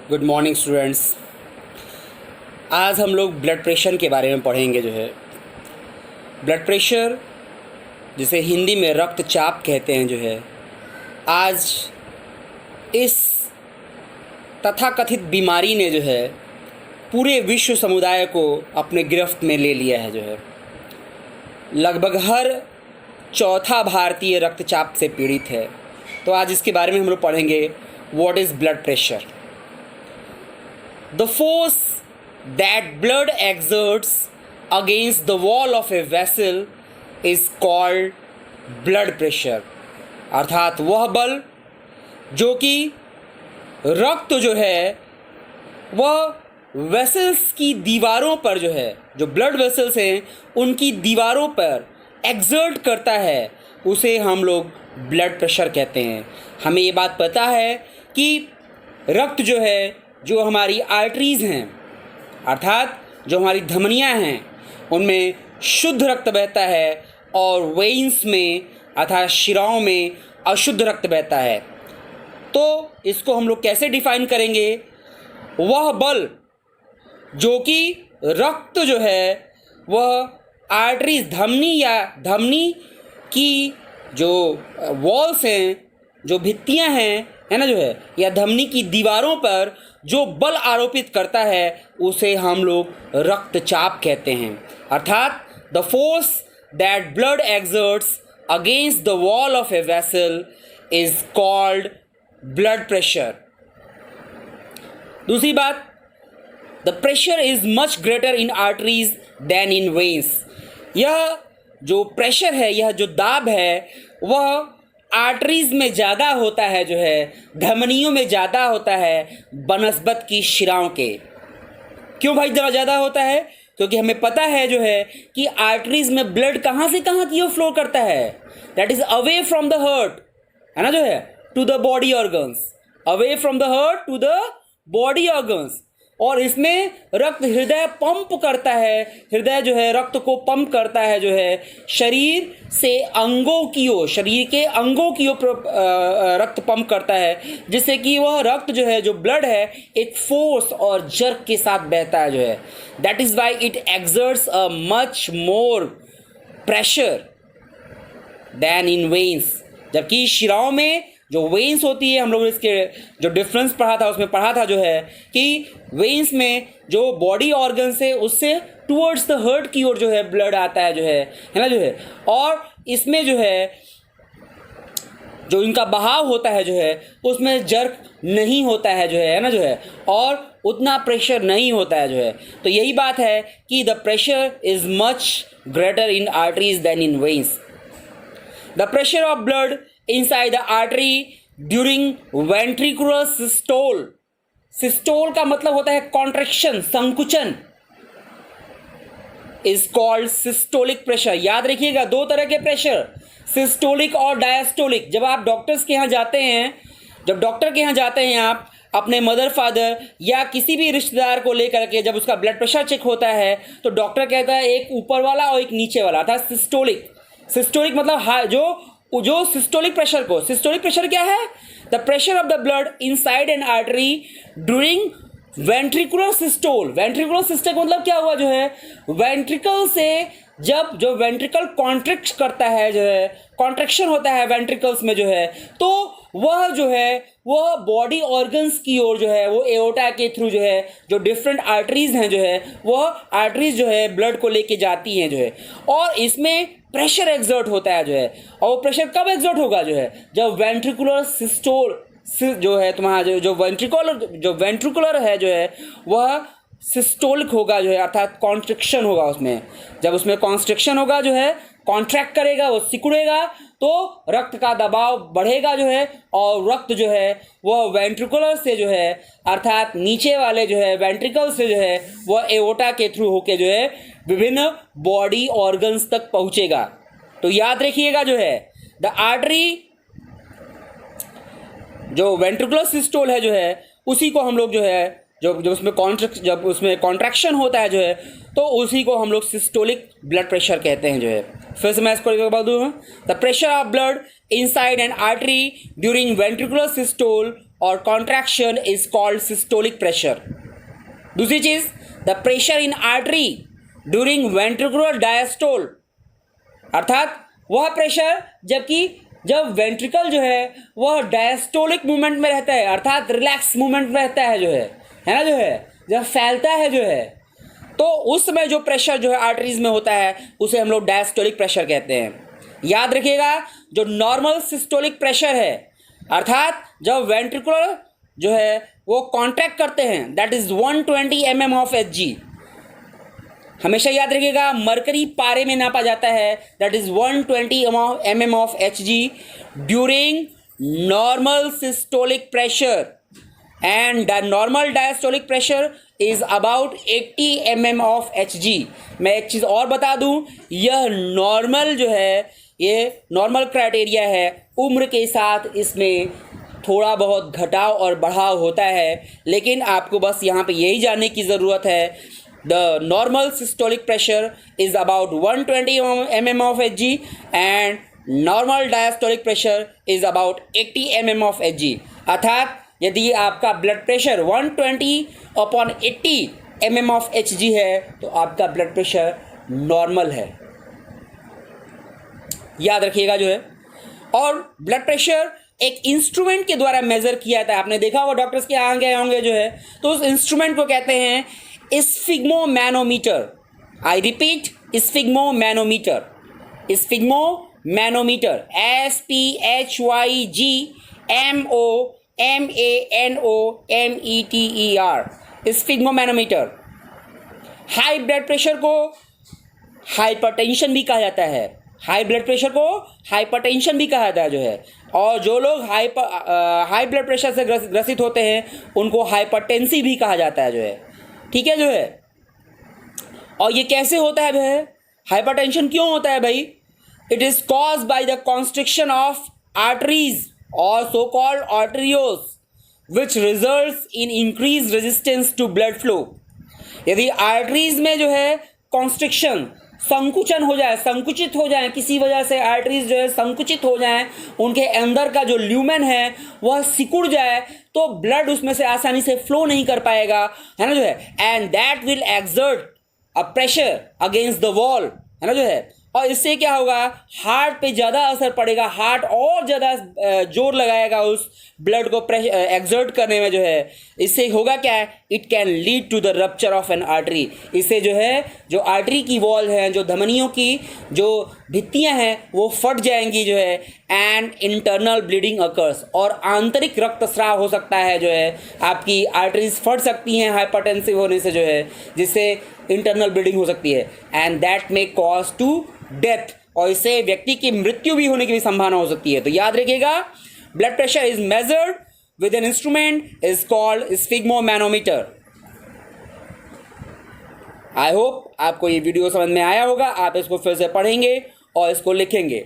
Good morning students. आज हम लोग ब्लड प्रेशर के बारे में पढ़ेंगे। जो है ब्लड प्रेशर, जिसे हिंदी में रक्तचाप कहते हैं, जो है आज इस तथाकथित बीमारी ने जो है पूरे विश्व समुदाय को अपने गिरफ्त में ले लिया है। जो है लगभग हर चौथा भारतीय रक्तचाप से पीड़ित है। तो आज इसके बारे में हम लोग पढ़ेंगे। What is blood pressure? The force that blood exerts against the wall of a vessel is called blood pressure। अर्थात वह बल जो कि रक्त जो है वह वेसल्स की दीवारों पर जो है, जो ब्लड वेसल्स हैं उनकी दीवारों पर एक्सर्ट करता है, उसे हम लोग ब्लड प्रेशर कहते हैं। हमें ये बात पता है कि रक्त जो है, जो हमारी आर्टरीज़ हैं अर्थात जो हमारी धमनियां हैं, उनमें शुद्ध रक्त बहता है और वेन्स में अर्थात शिराओं में अशुद्ध रक्त बहता है। तो इसको हम लोग कैसे डिफाइन करेंगे? वह बल जो कि रक्त जो है वह आर्टरीज, धमनी की जो वॉल्स हैं, जो भित्तियां हैं, है ना, जो है या धमनी की दीवारों पर जो बल आरोपित करता है उसे हम लोग रक्तचाप कहते हैं। अर्थात the force that blood exerts against the wall of a vessel is called blood pressure. दूसरी बात, the pressure is much greater in arteries than in veins. यह जो प्रेशर है, यह जो दाब है, वह आर्टरीज में ज़्यादा होता है, जो है धमनियों में ज़्यादा होता है बनस्बत की शिराओं के। क्यों भाई ज़्यादा होता है? क्योंकि हमें पता है जो है कि आर्टरीज में ब्लड कहाँ से कहाँ की ओर फ्लो करता है। That is away from the heart, है ना, जो है to the body organs, away from the heart to the body organs. और इसमें रक्त हृदय पंप करता है, हृदय जो है रक्त को पंप करता है, जो है शरीर से अंगों की ओर, शरीर के अंगों की ओर रक्त पंप करता है, जिससे कि वह रक्त जो है, जो ब्लड है, एक फोर्स और जर्क के साथ बहता है, जो है that is why it exerts a much more pressure than in veins. जबकि शिराओं में जो वेन्स होती है, हम लोग इसके जो डिफरेंस पढ़ा था उसमें पढ़ा था, जो है कि वेन्स में जो बॉडी ऑर्गन से उससे टुवर्ड्स द हार्ट की ओर जो है ब्लड आता है, जो है ना, जो है और इसमें जो है जो इनका बहाव होता है, जो है उसमें जर्क नहीं होता है, जो है ना, जो है और उतना प्रेशर नहीं होता है, जो है। तो यही बात है कि the pressure is much greater in arteries than in veins. The pressure of blood inside the artery during ventricular systole। Systole का मतलब होता है कॉन्ट्रैक्शन, संकुचन, इज कॉल्ड सिस्टोलिक प्रेशर। याद रखिएगा, दो तरह के प्रेशर, सिस्टोलिक और डायस्टोलिक। जब आप डॉक्टर्स के यहाँ जाते हैं, जब डॉक्टर के यहाँ जाते हैं आप अपने मदर फादर या किसी भी रिश्तेदार को लेकर के, जब उसका ब्लड प्रेशर चेक होता है तो डॉक्टर कहता है एक ऊपर वाला और एक नीचे वाला, अर्थात सिस्टोलिक। सिस्टोलिक मतलब जो सिस्टोलिक प्रेशर को, सिस्टोलिक प्रेशर क्या है? The pressure of the blood inside N artery during ventricular systole. Ventricular systole मतलब क्या हुआ, जो है वेंट्रिकल से जब जो वेंट्रिकल कॉन्ट्रैक्ट करता है, जो है कॉन्ट्रैक्शन होता है वेंट्रिकल्स में, जो है तो वह जो है वह बॉडी ऑर्गन्स की ओर जो है वो एओर्टा के थ्रू जो है जो डिफरेंट आर्टरीज हैं, जो है वह आर्टरीज जो है ब्लड को लेके जाती हैं, जो है और इसमें प्रेशर एक्सर्ट होता है, जो है और वो प्रेशर कब एक्सर्ट होगा, जो है जब वेंट्रिकुलर सिस्टोल जो है तुम्हारा जो वेंट्रिकुलर है, जो है वह सिस्टोलिक होगा, जो है अर्थात कॉन्ट्रैक्शन होगा उसमें। जब उसमें कॉन्स्ट्रिक्शन होगा, जो है कॉन्ट्रैक्ट करेगा, वो सिकुड़ेगा, तो रक्त का दबाव बढ़ेगा, जो है और रक्त जो है वह वेंट्रिकुलर से जो है अर्थात नीचे वाले जो है वेंट्रिकल से जो है वह एओर्टा के थ्रू होके जो है विभिन्न बॉडी ऑर्गन्स तक पहुंचेगा। तो याद रखिएगा, जो है द आर्टरी, जो वेंट्रिकुलर सिस्टोल है, जो है उसी को हम लोग जो है जब उसमें कॉन्ट्रैक्शन होता है, जो है तो उसी को हम लोग सिस्टोलिक ब्लड प्रेशर कहते हैं, जो है। फिर से मैं इसको बता दूँ, the pressure of blood inside an artery during ventricular systole और contraction is called systolic pressure. दूसरी चीज, the pressure in artery during ventricular diastole, अर्थात वह प्रेशर जब वेंट्रिकल जो है वह डायस्टोलिक मूवमेंट में रहता है, अर्थात रिलैक्स मूवमेंट में रहता है जो है ना, जो है जब फैलता है जो है, तो उस समय जो प्रेशर जो है आर्टरीज में होता है उसे हम लोग डायस्टोलिक प्रेशर कहते हैं। याद रखिएगा, जो नॉर्मल सिस्टोलिक प्रेशर है, अर्थात जब वेंट्रिकुलर जो है वो कॉन्ट्रैक्ट करते हैं, that is 120 mm of Hg। हमेशा याद रखिएगा, मरकरी पारे में नापा जाता है, that is 120 mm of Hg during normal systolic pressure, and the normal diastolic pressure is about 80 mm of Hg। मैं एक चीज़ और बता दूं, यह नॉर्मल जो है, ये नॉर्मल क्राइटेरिया है, उम्र के साथ इसमें थोड़ा बहुत घटाव और बढ़ाव होता है, लेकिन आपको बस यहाँ पे यही जानने की ज़रूरत है, the normal systolic pressure is about 120 mm of Hg and normal diastolic pressure is about 80 mm of Hg। अर्थात यदि आपका blood pressure 120/80 mm of Hg है तो आपका ब्लड प्रेशर नॉर्मल है, याद रखिएगा जो है। और ब्लड प्रेशर एक इंस्ट्रूमेंट के द्वारा मेजर किया जाता है, आपने देखा होगा डॉक्टर्स के यहाँ गए होंगे जो है, तो उस इंस्ट्रूमेंट को कहते हैं sphygmomanometer. I repeat, sphygmomanometer, sphygmomanometer, SPHYGMOMANOMETER, sphygmomanometer. High blood pressure को हाइपरटेंशन भी कहा जाता है, हाई ब्लड प्रेशर को हाइपरटेंशन भी कहा जाता है जो है, और जो लोग हाई ब्लड प्रेशर से ग्रसित होते हैं उनको हाइपरटेंसिव भी कहा जाता है जो है, ठीक है जो है। और ये कैसे होता है भाई, हाइपरटेंशन क्यों होता है भाई? It is caused by the constriction of arteries और so called arterios which results in increase resistance to blood flow. यदि आर्टरीज में जो है कॉन्स्ट्रिक्शन, संकुचन हो जाए, संकुचित हो जाए, किसी वजह से आर्टरीज जो है संकुचित हो जाए, उनके अंदर का जो ल्यूमेन है वह सिकुड़ जाए, तो ब्लड उसमें से आसानी से फ्लो नहीं कर पाएगा, है ना जो है, and that will exert a pressure against the wall, है ना जो है। और इससे क्या होगा, हार्ट पे ज़्यादा असर पड़ेगा, हार्ट और ज़्यादा जोर लगाएगा उस ब्लड को एक्सर्ट करने में जो है। इससे होगा क्या है, it can lead to the rupture of an artery. इससे जो है जो आर्टरी की वॉल है, जो धमनियों की जो भित्तियां हैं वो फट जाएंगी जो है, एंड इंटरनल ब्लीडिंग अकर्स, और आंतरिक रक्तस्राव हो सकता है जो है, आपकी आर्टरीज फट सकती हैं हाइपरटेंसिव होने से जो है, जिससे इंटरनल ब्लीडिंग हो सकती है, and that may cause to death, और इससे व्यक्ति की मृत्यु भी होने की भी संभावना हो सकती है। तो याद रखिएगा, blood pressure is measured with an instrument is called sphygmomanometer. I hope आपको ये वीडियो समझ में आया होगा, आप इसको फिर से पढ़ेंगे और इसको लिखेंगे।